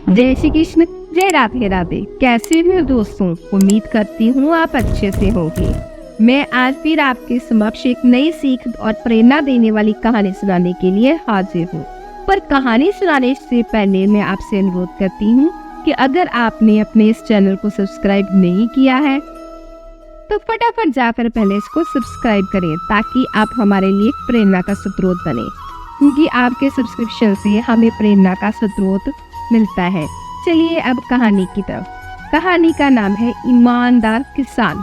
जय श्री कृष्ण, जय राधे राधे। कैसे हो दोस्तों? उम्मीद करती हूँ आप अच्छे से होंगे। मैं आज फिर आपके समक्ष एक नई सीख और प्रेरणा देने वाली कहानी सुनाने के लिए हाजिर हूँ। पर कहानी सुनाने से पहले मैं आपसे अनुरोध करती हूँ कि अगर आपने अपने इस चैनल को सब्सक्राइब नहीं किया है तो फटाफट जाकर पहले इसको सब्सक्राइब करें, ताकि आप हमारे लिए प्रेरणा का स्रोत बने, क्योंकि आपके सब्सक्रिप्शन से हमें प्रेरणा का स्रोत मिलता है। चलिए अब कहानी की तरफ। कहानी का नाम है ईमानदार किसान।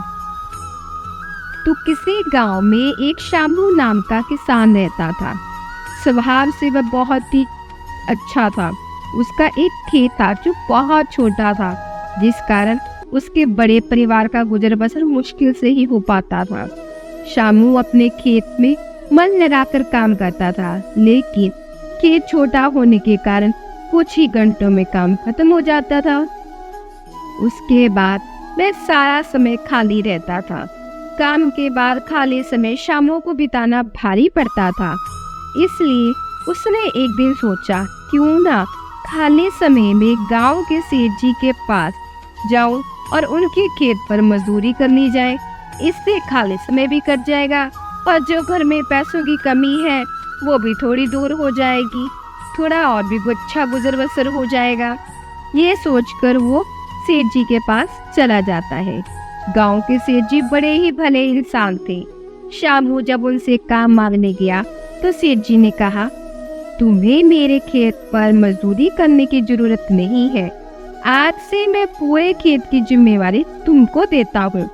तो किसी गांव में एक शामू नाम का किसान रहता था। स्वभाव से वह बहुत ही अच्छा था। उसका एक खेत था जो बहुत छोटा था, जिस कारण उसके बड़े परिवार का गुजर बसर मुश्किल से ही हो पाता था। शामू अपने खेत में मन लगाकर काम करता था, लेकिन खेत छोटा होने के कारण कुछ ही घंटों में काम खत्म हो जाता था। उसके बाद वह सारा समय खाली रहता था। काम के बाद खाली समय शामों को बिताना भारी पड़ता था। इसलिए उसने एक दिन सोचा, क्यों ना खाली समय में गांव के सेठ जी के पास जाऊं और उनके खेत पर मजदूरी कर ली जाए। इससे खाली समय भी कट जाएगा और जो घर में पैसों की कमी है वो भी थोड़ी दूर हो जाएगी। थोड़ा और भी अच्छा गुजर बसर हो जाएगा। ये सोचकर वो सेठ जी के पास चला जाता है। गांव के सेठ जी बड़े ही भले इंसान थे। शामू जब उनसे काम मांगने गया तो सेठ जी ने कहा, तुम्हें मेरे खेत पर मजदूरी करने की जरूरत नहीं है। आज से मैं पूरे खेत की जिम्मेवारी तुमको देता हूँ।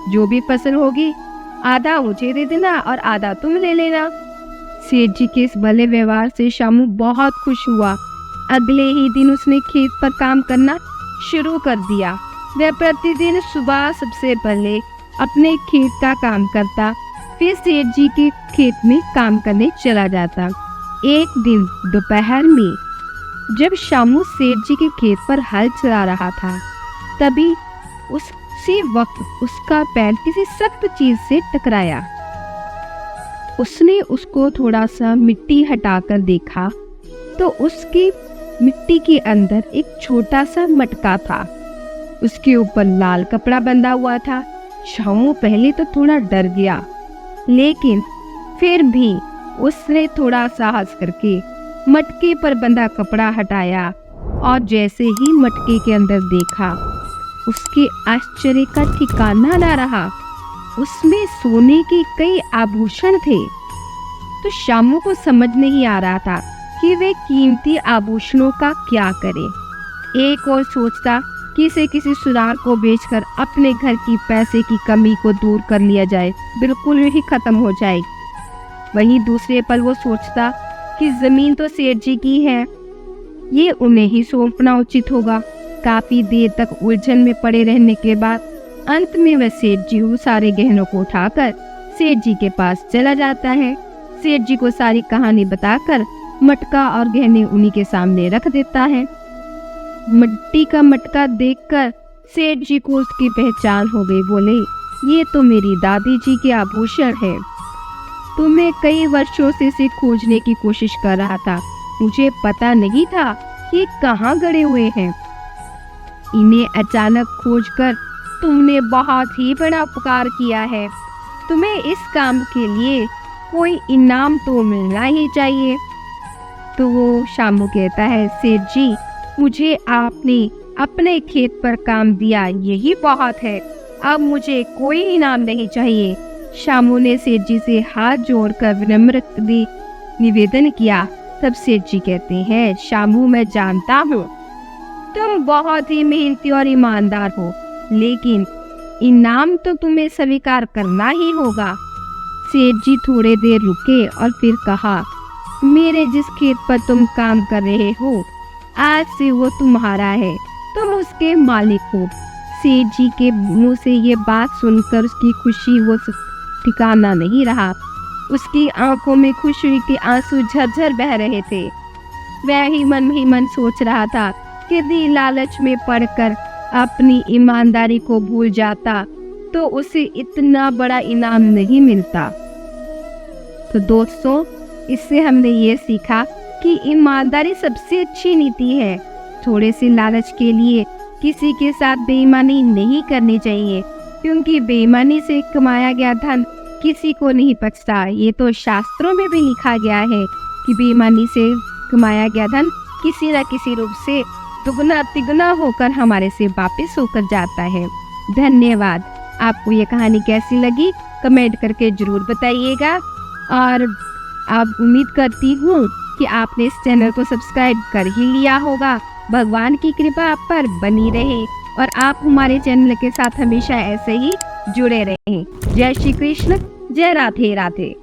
जो भी फसल होगी आधा मुझे दे देना और आधा तुम ले लेना। सेठ जी के इस भले व्यवहार से शामू बहुत खुश हुआ। अगले ही दिन उसने खेत पर काम करना शुरू कर दिया। वह प्रतिदिन सुबह सबसे पहले अपने खेत का काम करता, फिर सेठ जी के खेत में काम करने चला जाता। एक दिन दोपहर में जब शामू सेठ जी के खेत पर हल चला रहा था, तभी उसी वक्त उसका पैर किसी सख्त चीज से टकराया। उसने उसको थोड़ा सा मिट्टी हटाकर देखा तो उसकी मिट्टी के अंदर एक छोटा सा मटका था। उसके ऊपर लाल कपड़ा बंधा हुआ था। शामू पहले तो थोड़ा डर गया, लेकिन फिर भी उसने थोड़ा साहस करके मटके पर बंधा कपड़ा हटाया और जैसे ही मटके के अंदर देखा, उसके आश्चर्य का ठिकाना ना रहा। उसमें सोने के कई आभूषण थे। तो शामू को समझ नहीं आ रहा था कि वे कीमती आभूषणों का क्या करे। एक और सोचता कि इसे किसी सुनार को बेचकर अपने घर की पैसे की कमी को दूर कर लिया जाए, बिल्कुल ही खत्म हो जाएगी। वहीं दूसरे पल वो सोचता कि जमीन तो सेठ जी की है, ये उन्हें ही सौंपना उचित होगा। काफी देर तक उलझन में पड़े रहने के बाद अंत में वह सेठ जी उन सारे गहनों को उठाकर सेठ जी के पास चला जाता है। सेठ जी को सारी कहानी बताकर मटका और गहने उन्हीं के सामने रख देता है। मिट्टी का मटका देखकर सेठ जी को उसकी पहचान हो गई। बोले, ये तो मेरी दादी जी के आभूषण है। तो मैं कई वर्षों से इसे खोजने की कोशिश कर रहा था। मुझे पता नहीं था कि कहाँ गड़े हुए हैं। इन्हें अचानक खोजकर तुमने बहुत ही बड़ा उपकार किया है। तुम्हें इस काम के लिए कोई इनाम तो मिलना ही चाहिए। तो वो शामू कहता है, सेठ जी, मुझे आपने अपने खेत पर काम दिया, यही बहुत है। अब मुझे कोई इनाम नहीं चाहिए। शामू ने सेठ जी से हाथ जोड़कर विनम्र निवेदन किया। तब सेठ जी कहते हैं, शामू, मैं जानता हूँ तुम बहुत ही मेहनती और ईमानदार हो, लेकिन इनाम तो तुम्हें स्वीकार करना ही होगा। सेठ जी थोड़े देर रुके और फिर कहा, मेरे जिस खेत पर तुम काम कर रहे हो, आज से वो तुम्हारा है, तुम उसके मालिक हो। सेठ जी के मुंह से ये बात सुनकर उसकी खुशी वो ठिकाना नहीं रहा। उसकी आंखों में खुशी के आंसू झरझर बह रहे थे। वह ही मन सोच रहा था कि यदि लालच में पड़कर अपनी ईमानदारी को भूल जाता तो उसे इतना बड़ा इनाम नहीं मिलता। तो दोस्तों, इससे हमने ये सीखा कि ईमानदारी सबसे अच्छी नीति है। थोड़े से लालच के लिए किसी के साथ बेईमानी नहीं करनी चाहिए, क्योंकि बेईमानी से कमाया गया धन किसी को नहीं बचता। ये तो शास्त्रों में भी लिखा गया है कि बेईमानी से कमाया गया धन किसी न किसी रूप से दुगना तिगुना होकर हमारे से वापस होकर जाता है। धन्यवाद। आपको ये कहानी कैसी लगी कमेंट करके जरूर बताइएगा, और आप उम्मीद करती हूँ कि आपने इस चैनल को सब्सक्राइब कर ही लिया होगा। भगवान की कृपा आप पर बनी रहे और आप हमारे चैनल के साथ हमेशा ऐसे ही जुड़े रहें। जय श्री कृष्ण, जय राधे राधे।